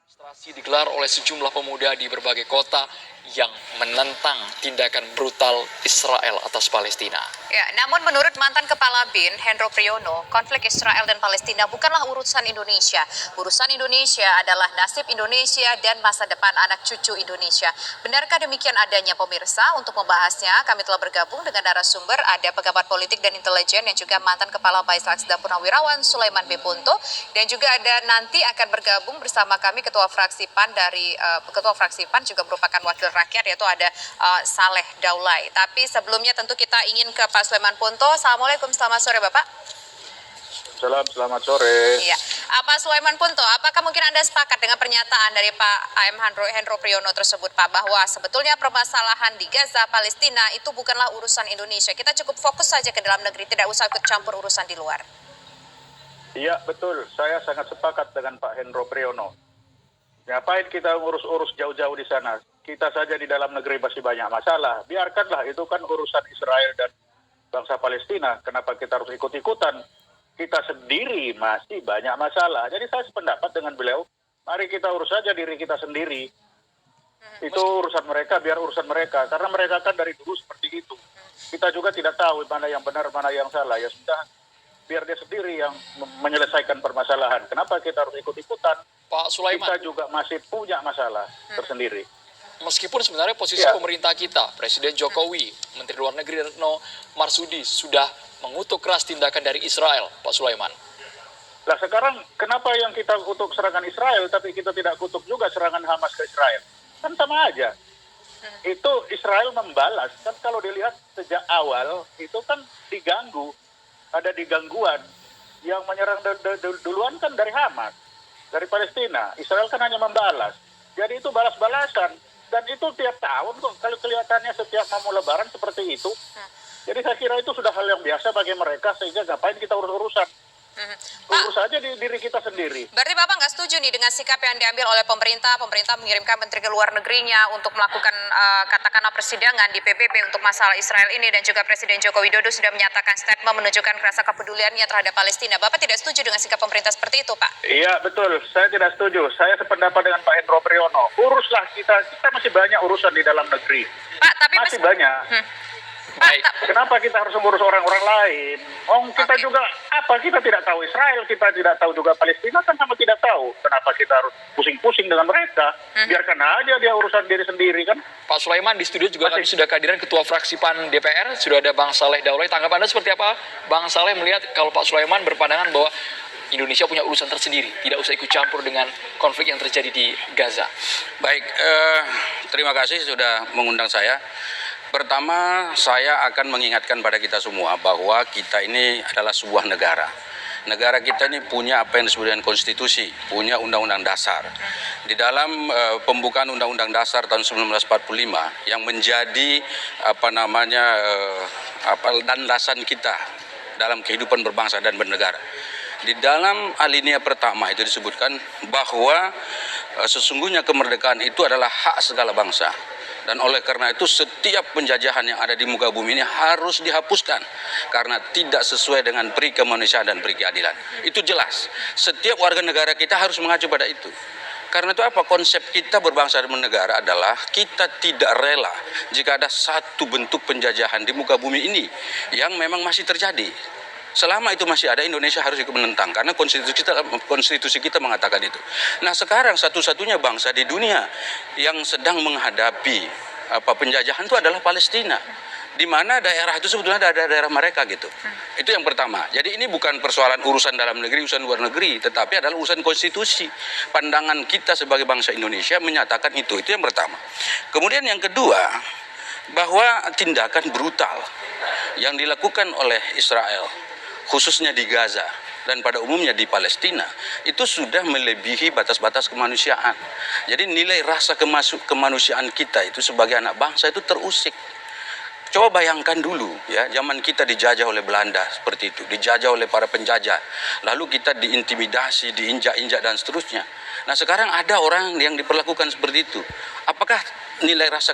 Demonstrasi digelar oleh sejumlah pemuda di berbagai kota yang menentang tindakan brutal Israel atas Palestina. Ya, namun menurut mantan Kepala BIN, Hendro Priyono, konflik Israel dan Palestina bukanlah urusan Indonesia. Urusan Indonesia adalah nasib Indonesia dan masa depan anak cucu Indonesia. Benarkah demikian adanya pemirsa? Untuk membahasnya, kami telah bergabung dengan narasumber, ada pengamat politik dan intelijen yang juga mantan Kepala Baisaks dan Purnawirawan Sulaiman B. Punto, dan juga ada nanti akan bergabung bersama kami Ketua Fraksi PAN Ketua Fraksi PAN juga merupakan wakil rakyat, yaitu ada Saleh Daulay. Tapi sebelumnya tentu kita ingin ke Pak Sulaiman Punto. Assalamualaikum, selamat sore Bapak. Selamat sore. Iya, Pak Sulaiman Punto, apakah mungkin Anda sepakat dengan pernyataan dari Pak AM Hendro Priyono tersebut, Pak, bahwa sebetulnya permasalahan di Gaza, Palestina itu bukanlah urusan Indonesia. Kita cukup fokus saja ke dalam negeri, tidak usah ikut campur urusan di luar. Iya, betul. Saya sangat sepakat dengan Pak Hendro Priyono. Ngapain kita urus jauh-jauh di sana? Kita saja di dalam negeri masih banyak masalah. Biarkanlah, itu kan urusan Israel dan bangsa Palestina. Kenapa kita harus ikut-ikutan? Kita sendiri masih banyak masalah. Jadi saya sependapat dengan beliau, mari kita urus saja diri kita sendiri. Itu urusan mereka, biar urusan mereka. Karena mereka kan dari dulu seperti itu. Kita juga tidak tahu mana yang benar, mana yang salah. Ya sudah, biar dia sendiri yang menyelesaikan permasalahan. Kenapa kita harus ikut-ikutan? Pak Sulaiman, Kita juga masih punya masalah tersendiri. meskipun sebenarnya posisi pemerintah kita, Presiden Jokowi, Menteri Luar Negeri Retno Marsudi sudah mengutuk keras tindakan dari Israel, Pak Sulaiman. Lah sekarang kenapa yang kita kutuk serangan Israel, tapi kita tidak kutuk juga serangan Hamas ke Israel? Kan sama aja. Itu Israel membalas. Kan kalau dilihat sejak awal, itu kan diganggu. Ada digangguan. Yang menyerang duluan kan dari Hamas, dari Palestina. Israel kan hanya membalas. Jadi itu balas-balasan. Dan itu tiap tahun kok, kalau kelihatannya setiap mau lebaran seperti itu. Jadi saya kira itu sudah hal yang biasa bagi mereka, sehingga ngapain kita urus-urusan. Urus saja di diri kita sendiri. Berarti Bapak nggak setuju nih dengan sikap yang diambil oleh pemerintah mengirimkan Menteri ke luar negerinya untuk melakukan katakanlah persidangan di PBB untuk masalah Israel ini, dan juga Presiden Joko Widodo sudah menyatakan statement menunjukkan rasa kepeduliannya terhadap Palestina. Bapak tidak setuju dengan sikap pemerintah seperti itu, Pak? Iya, betul. Saya tidak setuju. Saya sependapat dengan Pak Hendro Priyono. Uruslah kita masih banyak urusan di dalam negeri. Pak, tapi masih banyak. Baik. Kenapa kita harus mengurus orang-orang lain? Kita juga, kita tidak tahu Israel, kita tidak tahu juga Palestina, kan sama tidak tahu. Kenapa kita harus pusing-pusing dengan mereka? Biarkan aja dia urusan diri sendiri, kan? Pak Sulaiman, di studio juga kami sudah kehadiran Ketua Fraksi PAN DPR, sudah ada Bang Saleh Daulay. Tanggapan Anda seperti apa? Bang Saleh melihat kalau Pak Sulaiman berpandangan bahwa Indonesia punya urusan tersendiri, tidak usah ikut campur dengan konflik yang terjadi di Gaza. Baik, terima kasih sudah mengundang saya. Pertama, saya akan mengingatkan pada kita semua bahwa kita ini adalah sebuah negara. Negara kita ini punya apa yang disebut dengan konstitusi, punya undang-undang dasar. Di dalam pembukaan undang-undang dasar tahun 1945 yang menjadi landasan kita dalam kehidupan berbangsa dan bernegara. Di dalam alinea pertama itu disebutkan bahwa sesungguhnya kemerdekaan itu adalah hak segala bangsa. Dan oleh karena itu setiap penjajahan yang ada di muka bumi ini harus dihapuskan karena tidak sesuai dengan peri kemanusiaan dan peri keadilan. Itu jelas. Setiap warga negara kita harus mengacu pada itu. Karena itu apa? Konsep kita berbangsa dan bernegara adalah kita tidak rela jika ada satu bentuk penjajahan di muka bumi ini yang memang masih terjadi. Selama itu masih ada, Indonesia harus ikut menentang karena konstitusi kita mengatakan itu. Nah, sekarang satu-satunya bangsa di dunia yang sedang menghadapi penjajahan itu adalah Palestina. Di mana daerah itu sebetulnya ada daerah mereka gitu. Itu yang pertama. Jadi ini bukan persoalan urusan dalam negeri, urusan luar negeri, tetapi adalah urusan konstitusi. Pandangan kita sebagai bangsa Indonesia menyatakan itu. Itu yang pertama. Kemudian yang kedua, bahwa tindakan brutal yang dilakukan oleh Israel, khususnya di Gaza dan pada umumnya di Palestina, itu sudah melebihi batas-batas kemanusiaan. Jadi nilai rasa kemanusiaan kita itu sebagai anak bangsa itu terusik. Coba bayangkan dulu ya, zaman kita dijajah oleh Belanda seperti itu, dijajah oleh para penjajah, lalu kita diintimidasi, diinjak-injak dan seterusnya. Nah sekarang ada orang yang diperlakukan seperti itu. Apakah nilai rasa